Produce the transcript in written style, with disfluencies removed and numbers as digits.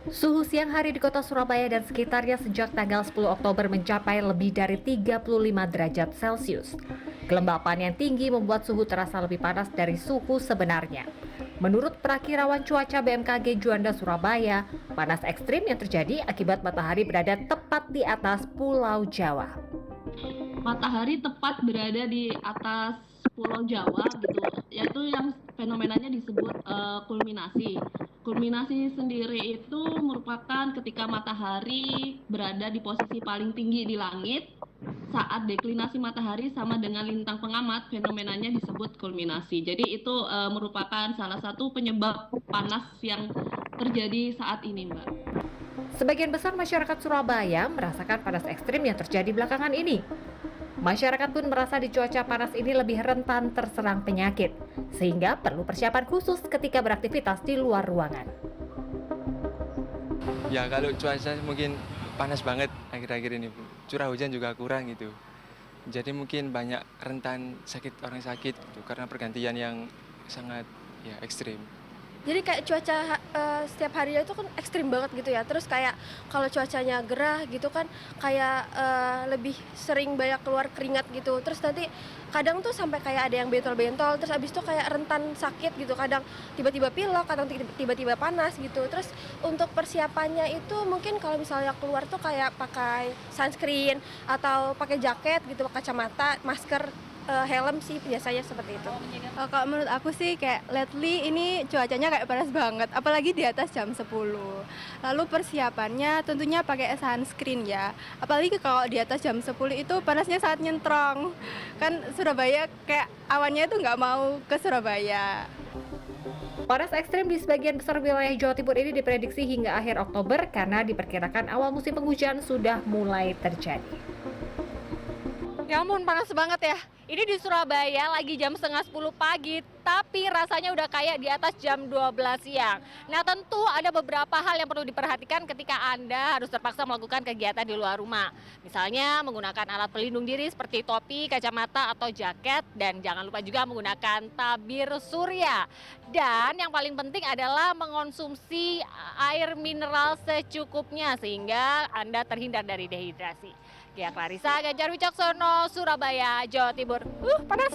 Suhu siang hari di kota Surabaya dan sekitarnya sejak tanggal 10 Oktober mencapai lebih dari 35 derajat Celcius. Kelembapan yang tinggi membuat suhu terasa lebih panas dari suhu sebenarnya. Menurut Prakirawan Cuaca BMKG Juanda Surabaya, panas ekstrim yang terjadi akibat matahari berada tepat di atas Pulau Jawa. Matahari tepat berada di atas Pulau Jawa gitu, yaitu yang fenomenanya disebut kulminasi. Kulminasi sendiri itu merupakan ketika matahari berada di posisi paling tinggi di langit saat deklinasi matahari sama dengan lintang pengamat, fenomenanya disebut kulminasi. Jadi itu merupakan salah satu penyebab panas yang terjadi saat ini, Mbak. Sebagian besar masyarakat Surabaya merasakan panas ekstrim yang terjadi belakangan ini. Masyarakat pun merasa di cuaca panas ini lebih rentan terserang penyakit, sehingga perlu persiapan khusus ketika beraktivitas di luar ruangan. Ya kalau cuaca mungkin panas banget akhir-akhir ini, Bu. Curah hujan juga kurang gitu. Jadi mungkin banyak rentan orang sakit gitu karena pergantian yang sangat ya ekstrim. Jadi kayak cuaca, setiap harinya itu kan ekstrim banget gitu ya, terus kayak kalau cuacanya gerah gitu kan kayak, lebih sering banyak keluar keringat gitu, terus nanti kadang tuh sampai kayak ada yang bentol-bentol, terus abis itu kayak rentan sakit gitu, kadang tiba-tiba pilek, kadang tiba-tiba panas gitu. Terus untuk persiapannya itu mungkin kalau misalnya keluar tuh kayak pakai sunscreen atau pakai jaket gitu, kacamata, masker, helm sih biasanya seperti itu. Kalau menurut aku sih kayak lately ini cuacanya kayak panas banget, apalagi di atas jam 10. Lalu persiapannya tentunya pakai sunscreen ya, apalagi kalau di atas jam 10 itu panasnya sangat nyentrong. Kan Surabaya kayak awannya itu nggak mau ke Surabaya. Panas ekstrim di sebagian besar wilayah Jawa Timur ini diprediksi hingga akhir Oktober karena diperkirakan awal musim penghujan sudah mulai terjadi. Ya ampun, panas banget ya. Ini di Surabaya lagi jam setengah 10 pagi, tapi rasanya udah kayak di atas jam 12 siang. Nah tentu ada beberapa hal yang perlu diperhatikan ketika Anda harus terpaksa melakukan kegiatan di luar rumah. Misalnya menggunakan alat pelindung diri seperti topi, kacamata, atau jaket. Dan jangan lupa juga menggunakan tabir surya. Dan yang paling penting adalah mengonsumsi air mineral secukupnya sehingga Anda terhindar dari dehidrasi. Gia Clarissa, Ganjar Wicaksono, Surabaya, Jawa Timur. Panas!